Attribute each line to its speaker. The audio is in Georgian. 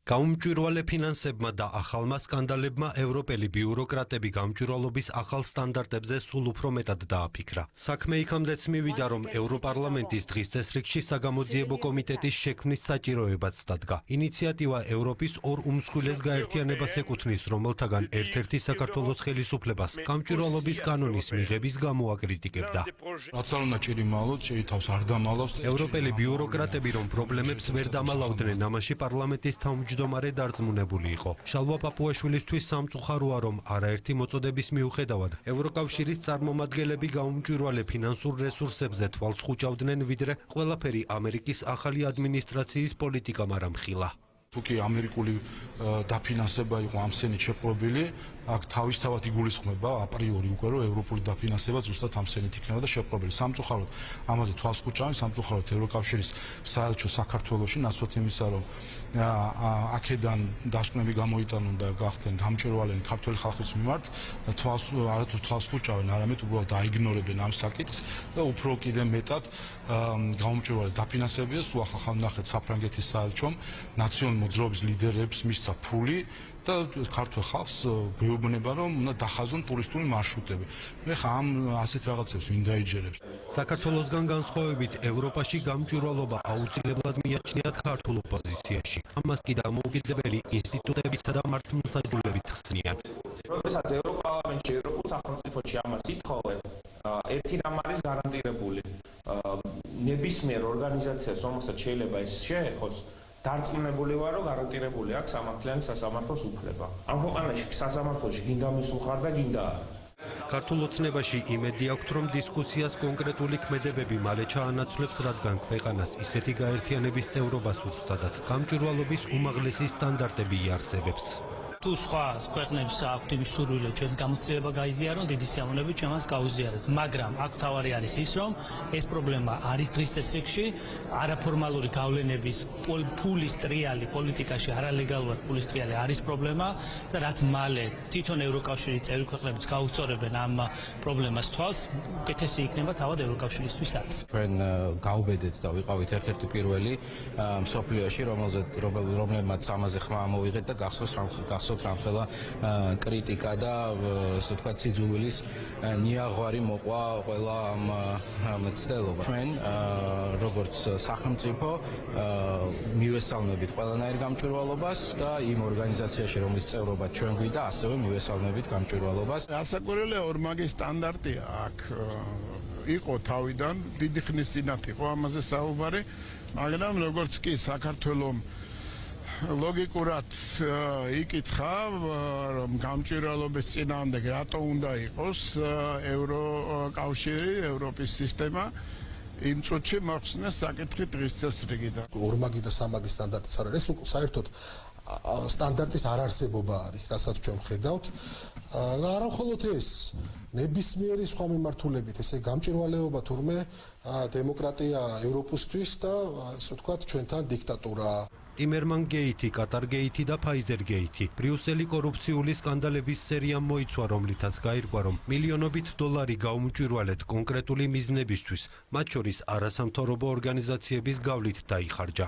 Speaker 1: გაუმჭვირვალე ფინანსებმა და ახალმა სკანდალებმა ევროპელი ბიუროკრატები გამჭვირვალობის ახალ სტანდარტებზე სულ უფრო მეტად დააფიქრა. საქმე იქამდეც მივიდა, რომ ევროპარლამენტის დღის წესრიგში საგამოძიებო კომიტეტის შექმნის საჭიროებაც დადგა. ინიციატივა ევროპის ორ უმსხვილეს გაერთიანებას ეკუთვნის, რომელთაგან ერთ-ერთი საქართველოს ხელისუფლებას გამჭვირვალობის კანონის მიღების გამო აკრიტიკებდა. ევროპელი ბიუროკრატები რომ პრობლემებს ვერ დამალავდნენ, ამაში პარლამენტის თავმჯდომარე დარწმუნებული იყო. შალვა პაპუაშვილისთვის სამწუხაროა, რომ არაერთი მოწოდების მიუხედავად ევროკავშირის წარმომადგენლები გაუმჭვირვალე ფინანსურ რესურსებზე თვალს ხუჭავდნენ, ვიდრე ყველაფერი ამერიკის ახალი ადმინისტრაციის პოლიტიკამ არ ამხილა.
Speaker 2: თუკი ამერიკული დაფინანსება იყო ამ სენით შეპყრობილი, აქ თავისთავად იგულისხმება აპრიორი უკვე რომ ევროპული დაფინანსება ზუსტად ამ სენით იქნება და შეპყრობილი. სამწუხაროდ ამაზე თვალს ხუჭავენ, სამწუხაროდ ევროკავშირის საელჩო საქართველოში ნაცვლად იმისა, რომ აქედან დასკვნები გამოიტანონ და გახდნენ გამჭვირვალენი ქართველი ხალხის მიმართ, არათუ თვალს ხუჭავენ, არამედ უბრალოდ აიგნორებენ ამ საკითხს და უფრო კიდე მეტად გაუმჭვირვალე დაფინანსებია. სულ ახალ ნახეთ საფრანგეთის საელჩომ ნაციონალური მოძრაობის ლიდერებს მისცა ფული და ქართულ ხალხს გვეუბნება, რომ უნდა დახაზონ ტურისტული მარშრუტები. მე ხა ამ ასეთ რაღაცებს ვინ დაიჯერებს?
Speaker 1: საქართველოსგან განსხვავებით ევროპაში გამჭვირვალობა აუცილებლად მიაჩნიათ ქართულ ოპოზიციაში. ამას კი დამოუკიდებელი ინსტიტუტებითა და მართლმსაჯულებით ხსნიან.
Speaker 3: როდესაც ევროპარლამენტში, ევროპულ სახელმწიფოში ამას ითხოვენ, ერთი რამ არის გარანტირებული. ნებისმიერ ორგანიზაციას, რომელსაც შეიძლება ეს შეეხოს, დარწმუნებული ვარ, რომ გარანტირებული აქვს სამართლიანი სასამართლოს უფლება. ამ ქვეყანაში სასამართლოში გინდა მისულხარ და გინდა არა.
Speaker 1: ქართულ ოცნებაში იმედი აქვთ, რომ დისკუსიას კონკრეტული ქმედებები მალე ჩაანაცვლებს, რადგან ქვეყანას ისეთი გაერთიანების წევრობა სურს, სადაც გამჭვირვალობის უმაღლესი სტანდარტები იარსებებს.
Speaker 4: თუ სხვა ქვეყნებს აქვთ იმის სურვილი, ჩვენ გამოცდილება გაიზიარონ, დიდი სიამოვნებით ჩვენ მას გავიზიაროთ. მაგრამ აქ თავარი არის ის, რომ ეს პრობლემა არის დღის წესრიგში, არაფორმალური გავლენების ფულის ტრიალი პოლიტიკაში, არალეგალურად ფულის ტრიალი არის პრობლემა და რაც მალე თვითონ ევროკავშირის წევრი ქვეყნებიც გაუსწორებენ ამ პრობლემას თვალს, უკეთესი იქნება თავად ევროკავშირისთვისაც.
Speaker 5: ჩვენ გავუბედეთ და ვიყავით ერთ-ერთი პირველი მსოფლიოში, რომლებმაც ამაზე ხმა ამოვიღეთ და გახსოვთ რამხელა კრიტიკა და ასე ვთქვათ სიძულვილის ნიაღვარი მოყვა ყველა ამ ცდელობა. ჩვენ როგორც სახელმწიფო მივესალმებით ყველანაირ გამჭვირვალობას და იმ ორგანიზაციაში, რომლის წევრობა ჩვენ გვიდა, ასევე მივესალმებით გამჭვირვალობას.
Speaker 6: ასაკურელი ორმაგი სტანდარტია აქ იყო თავიდან, დიდი ხნის წინათ იყო ამაზე საუბარი, მაგრამ როგორც კი საქართველოს ლოგიკურად იკითხა, რომ გამჭვირვალობის წინააღმდეგ რატო უნდა იყოს ევროკავშირი, ევროპის სისტემა, იმ წუთში მოხსნეს საკითხი დღის წესრიგიდან.
Speaker 7: ორმაგი და სამაგი სტანდარტიც არ არის, საერთოდ სტანდარტის არარსებობა არის, რასაც ჩვენ ხედავთ. და არა მხოლოდ ეს, ნებისმიერი სხვა მიმართულებით, ესე გამჭვირვალეობა თურმე დემოკრატია ევროპისთვის და ასე ვთქვათ ჩვენთან დიქტატურა.
Speaker 1: ტიმერმან გეითი, კატარ გეითი და ფაიზერ გეითი. ბრიუსელი კორუფციული სკანდალების სერიამ მოიცვა, რომლითაც გაირკვა, რომ მილიონობით დოლარი გაუმჭვირვალედ კონკრეტული მიზნებისთვის, მათ შორის არასამთავრობო ორგანიზაციების გავლით დაიხარჯა.